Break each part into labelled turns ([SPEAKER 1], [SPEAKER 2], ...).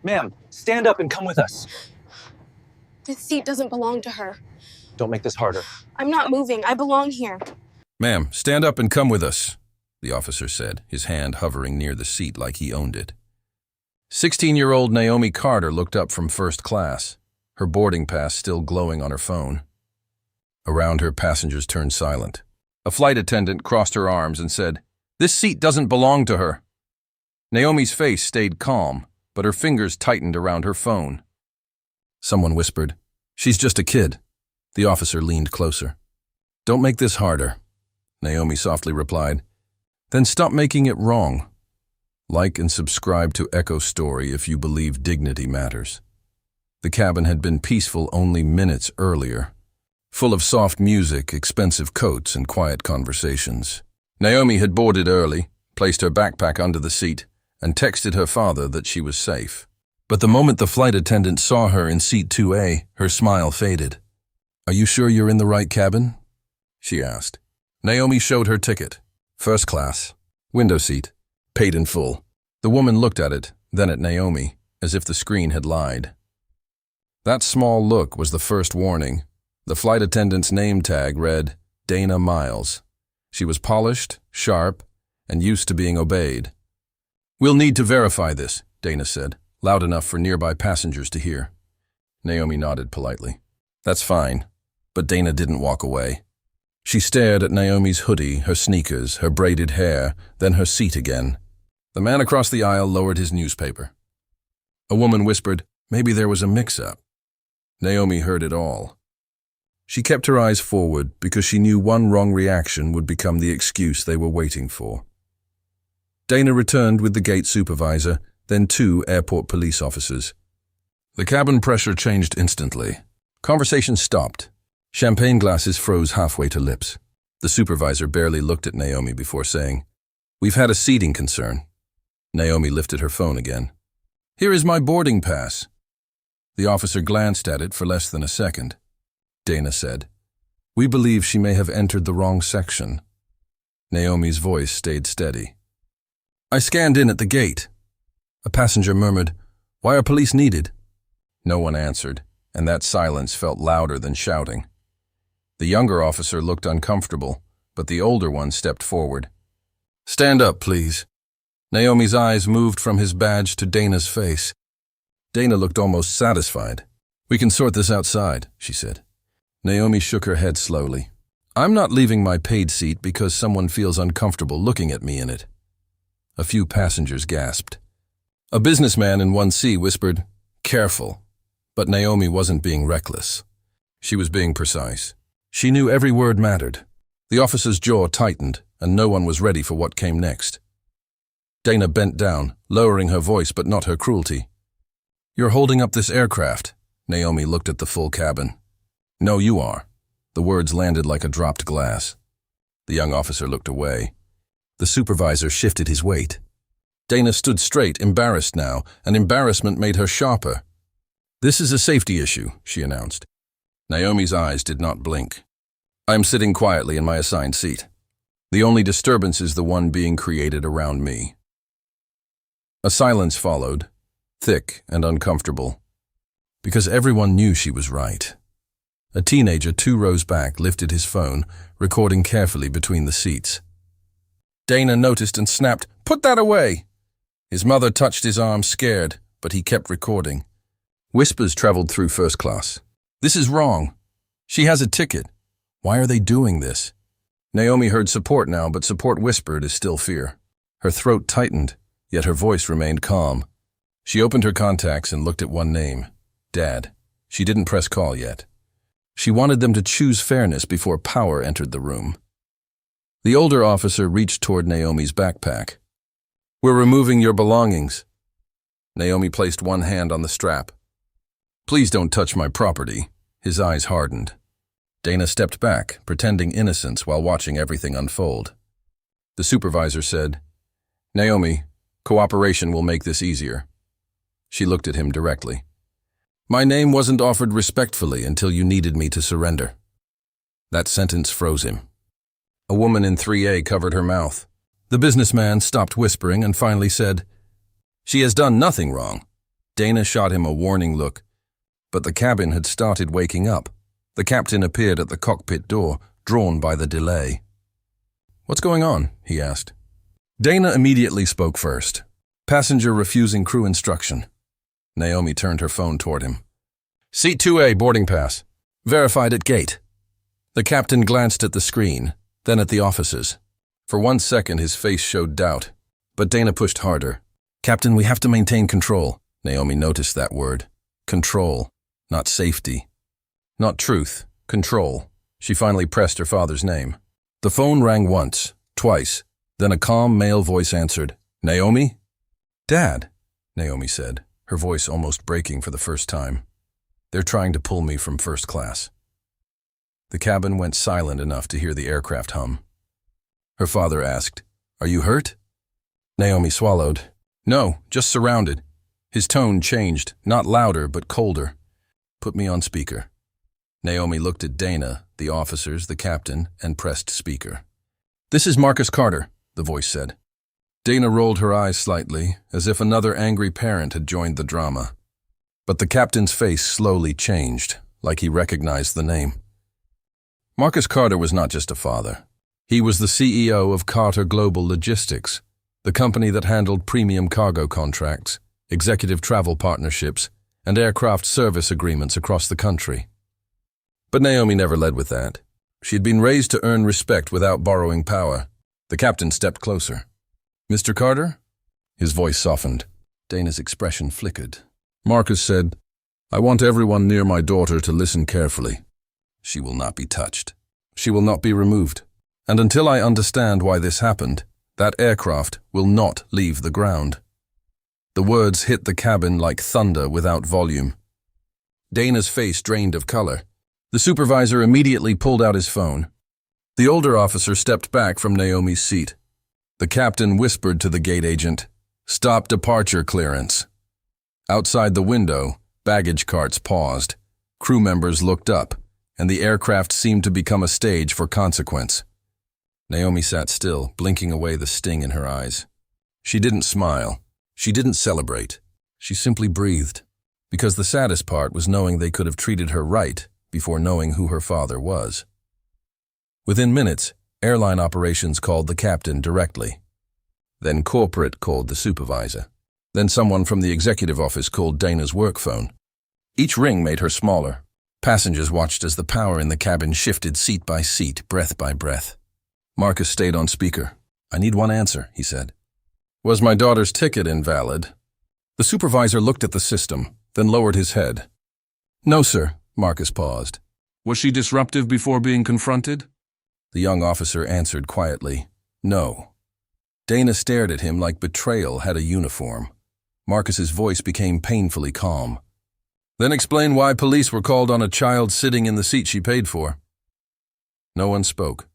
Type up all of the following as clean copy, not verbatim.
[SPEAKER 1] Ma'am, stand up and come with us.
[SPEAKER 2] This seat doesn't belong to her.
[SPEAKER 1] Don't make this harder.
[SPEAKER 2] I'm not moving. I belong here.
[SPEAKER 3] Ma'am, stand up and come with us, the officer said, his hand hovering near the seat like he owned it. 16-year-old Naomi Carter looked up from first class, her boarding pass still glowing on her phone. Around her, passengers turned silent. A flight attendant crossed her arms and said, "This seat doesn't belong to her." Naomi's face stayed calm, but her fingers tightened around her phone. Someone whispered, "She's just a kid." The officer leaned closer. "Don't make this harder," Naomi softly replied. "Then stop making it wrong. Like and subscribe to EchoStory if you believe dignity matters." The cabin had been peaceful only minutes earlier, full of soft music, expensive coats, and quiet conversations. Naomi had boarded early, placed her backpack under the seat, and texted her father that she was safe. But the moment the flight attendant saw her in seat 2A, her smile faded. "Are you sure you're in the right cabin?" she asked. Naomi showed her ticket. First class, window seat, paid in full. The woman looked at it, then at Naomi, as if the screen had lied. That small look was the first warning. The flight attendant's name tag read, Dana Miles. She was polished, sharp, and used to being obeyed. "We'll need to verify this," Dana said, loud enough for nearby passengers to hear. Naomi nodded politely. "That's fine." But Dana didn't walk away. She stared at Naomi's hoodie, her sneakers, her braided hair, then her seat again. The man across the aisle lowered his newspaper. A woman whispered, "Maybe there was a mix-up." Naomi heard it all. She kept her eyes forward because she knew one wrong reaction would become the excuse they were waiting for. Dana returned with the gate supervisor, then 2 airport police officers. The cabin pressure changed instantly. Conversation stopped. Champagne glasses froze halfway to lips. The supervisor barely looked at Naomi before saying, "We've had a seating concern." Naomi lifted her phone again. "Here is my boarding pass." The officer glanced at it for less than a second. Dana said, "We believe she may have entered the wrong section." Naomi's voice stayed steady. "I scanned in at the gate." A passenger murmured, "Why are police needed?" No one answered, and that silence felt louder than shouting. The younger officer looked uncomfortable, but the older one stepped forward. "Stand up, please." Naomi's eyes moved from his badge to Dana's face. Dana looked almost satisfied. "We can sort this outside," she said. Naomi shook her head slowly. "I'm not leaving my paid seat because someone feels uncomfortable looking at me in it." A few passengers gasped. A businessman in 1C whispered, "Careful." But Naomi wasn't being reckless. She was being precise. She knew every word mattered. The officer's jaw tightened, and no one was ready for what came next. Dana bent down, lowering her voice but not her cruelty. "You're holding up this aircraft." Naomi looked at the full cabin. "No, you are." The words landed like a dropped glass. The young officer looked away. The supervisor shifted his weight. Dana stood straight, embarrassed now, and embarrassment made her sharper. "This is a safety issue," she announced. Naomi's eyes did not blink. "I'm sitting quietly in my assigned seat. The only disturbance is the one being created around me." A silence followed, thick and uncomfortable, because everyone knew she was right. A teenager 2 rows back lifted his phone, recording carefully between the seats. Dana noticed and snapped, "Put that away!" His mother touched his arm, scared, but he kept recording. Whispers traveled through first class. "This is wrong. She has a ticket. Why are they doing this?" Naomi heard support now, but support whispered is still fear. Her throat tightened, yet her voice remained calm. She opened her contacts and looked at one name, Dad. She didn't press call yet. She wanted them to choose fairness before power entered the room. The older officer reached toward Naomi's backpack. "We're removing your belongings." Naomi placed one hand on the strap. "Please don't touch my property." His eyes hardened. Dana stepped back, pretending innocence while watching everything unfold. The supervisor said, "Naomi, cooperation will make this easier." She looked at him directly. "My name wasn't offered respectfully until you needed me to surrender." That sentence froze him. A woman in 3A covered her mouth. The businessman stopped whispering and finally said, "She has done nothing wrong." Dana shot him a warning look, but the cabin had started waking up. The captain appeared at the cockpit door, drawn by the delay. "What's going on?" he asked. Dana immediately spoke first. "Passenger refusing crew instruction." Naomi turned her phone toward him. "Seat 2A, boarding pass. Verified at gate." The captain glanced at the screen, then at the officers. For 1 second his face showed doubt, but Dana pushed harder. "Captain, we have to maintain control." Naomi noticed that word. Control, not safety. Not truth, control. She finally pressed her father's name. The phone rang once, twice, then a calm male voice answered. "Naomi?" "Dad," Naomi said, her voice almost breaking for the first time. "They're trying to pull me from first class." The cabin went silent enough to hear the aircraft hum. Her father asked, "Are you hurt?" Naomi swallowed. "No, just surrounded." His tone changed, not louder but colder. "Put me on speaker." Naomi looked at Dana, the officers, the captain, and pressed speaker. "This is Marcus Carter," the voice said. Dana rolled her eyes slightly, as if another angry parent had joined the drama. But the captain's face slowly changed, like he recognized the name. Marcus Carter was not just a father. He was the CEO of Carter Global Logistics, the company that handled premium cargo contracts, executive travel partnerships, and aircraft service agreements across the country. But Naomi never led with that. She had been raised to earn respect without borrowing power. The captain stepped closer. "Mr. Carter?" His voice softened. Dana's expression flickered. Marcus said, "I want everyone near my daughter to listen carefully. She will not be touched. She will not be removed. And until I understand why this happened, that aircraft will not leave the ground." The words hit the cabin like thunder without volume. Dana's face drained of color. The supervisor immediately pulled out his phone. The older officer stepped back from Naomi's seat. The captain whispered to the gate agent, "Stop departure clearance." Outside the window, baggage carts paused. Crew members looked up, and the aircraft seemed to become a stage for consequence. Naomi sat still, blinking away the sting in her eyes. She didn't smile. She didn't celebrate. She simply breathed, because the saddest part was knowing they could have treated her right before knowing who her father was. Within minutes, airline operations called the captain directly. Then corporate called the supervisor. Then someone from the executive office called Dana's work phone. Each ring made her smaller. Passengers watched as the power in the cabin shifted seat by seat, breath by breath. Marcus stayed on speaker. "I need one answer," he said. "Was my daughter's ticket invalid?" The supervisor looked at the system, then lowered his head. "No, sir." Marcus paused. "Was she disruptive before being confronted?" The young officer answered quietly, "No." Dana stared at him like betrayal had a uniform. Marcus's voice became painfully calm. "Then explain why police were called on a child sitting in the seat she paid for." No one spoke.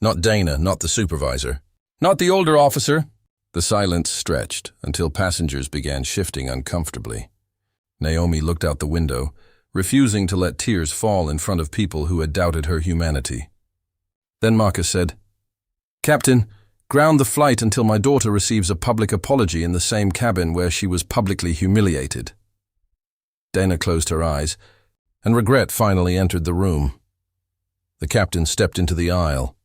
[SPEAKER 3] Not Dana, not the supervisor. Not the older officer. The silence stretched until passengers began shifting uncomfortably. Naomi looked out the window, refusing to let tears fall in front of people who had doubted her humanity. Then Marcus said, "Captain, ground the flight until my daughter receives a public apology in the same cabin where she was publicly humiliated." Dana closed her eyes, and regret finally entered the room. The captain stepped into the aisle.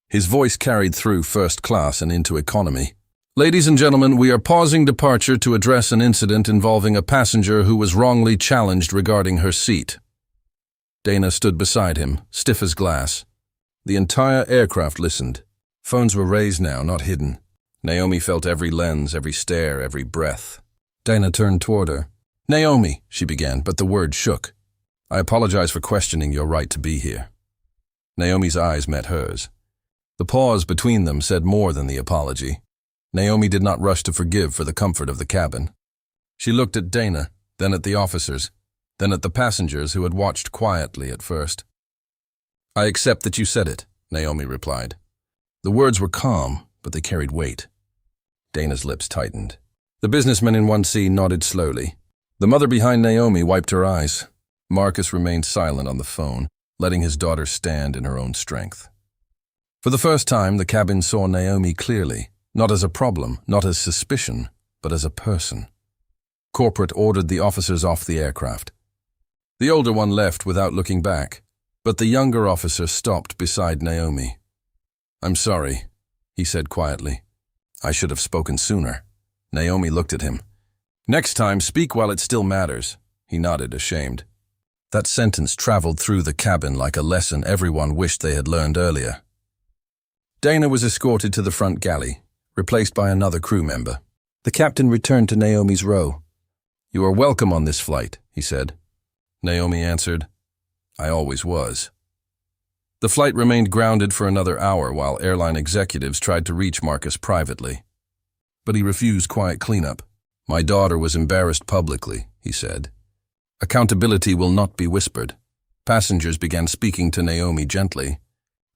[SPEAKER 3] His voice carried through first class and into economy. "Ladies and gentlemen, we are pausing departure to address an incident involving a passenger who was wrongly challenged regarding her seat." Dana stood beside him, stiff as glass. The entire aircraft listened. Phones were raised now, not hidden. Naomi felt every lens, every stare, every breath. Dana turned toward her. "Naomi," she began, but the word shook. "I apologize for questioning your right to be here." Naomi's eyes met hers. The pause between them said more than the apology. Naomi did not rush to forgive for the comfort of the cabin. She looked at Dana, then at the officers, then at the passengers who had watched quietly at first. "I accept that you said it," Naomi replied. The words were calm, but they carried weight. Dana's lips tightened. The businessman in 1C nodded slowly. The mother behind Naomi wiped her eyes. Marcus remained silent on the phone, letting his daughter stand in her own strength. For the first time, the cabin saw Naomi clearly, not as a problem, not as suspicion, but as a person. Corporate ordered the officers off the aircraft. The older one left without looking back, but the younger officer stopped beside Naomi. "I'm sorry," he said quietly. "I should have spoken sooner." Naomi looked at him. "Next time, speak while it still matters." He nodded, ashamed. That sentence traveled through the cabin like a lesson everyone wished they had learned earlier. Dana was escorted to the front galley, replaced by another crew member. The captain returned to Naomi's row. "You are welcome on this flight," he said. Naomi answered, "I always was." The flight remained grounded for another hour while airline executives tried to reach Marcus privately. But he refused quiet cleanup. "My daughter was embarrassed publicly," he said. "Accountability will not be whispered." Passengers began speaking to Naomi gently.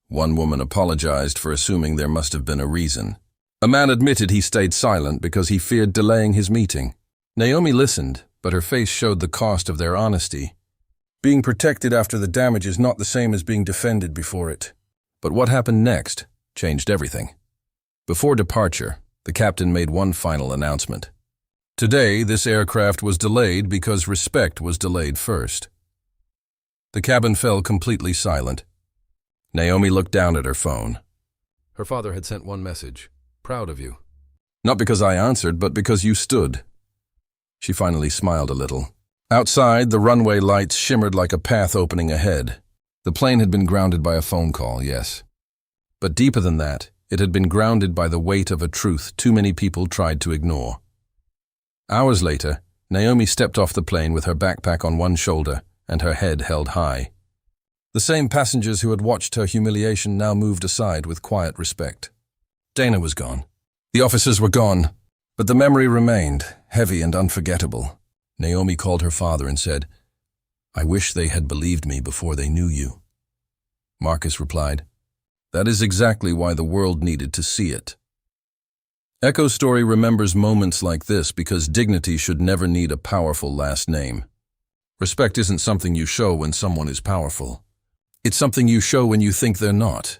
[SPEAKER 3] One woman apologized for assuming there must have been a reason. A man admitted he stayed silent because he feared delaying his meeting. Naomi listened, but her face showed the cost of their honesty. Being protected after the damage is not the same as being defended before it. But what happened next changed everything. Before departure, the captain made one final announcement. Today, this aircraft was delayed because respect was delayed first. The cabin fell completely silent. Naomi looked down at her phone. Her father had sent one message. "Proud of you." "Not because I answered, but because you stood." She finally smiled a little. Outside, the runway lights shimmered like a path opening ahead. The plane had been grounded by a phone call, yes. But deeper than that, it had been grounded by the weight of a truth too many people tried to ignore. Hours later, Naomi stepped off the plane with her backpack on one shoulder and her head held high. The same passengers who had watched her humiliation now moved aside with quiet respect. Dana was gone. The officers were gone, but the memory remained, heavy and unforgettable. Naomi called her father and said, "I wish they had believed me before they knew you." Marcus replied, "That is exactly why the world needed to see it." EchoStory remembers moments like this because dignity should never need a powerful last name. Respect isn't something you show when someone is powerful. It's something you show when you think they're not.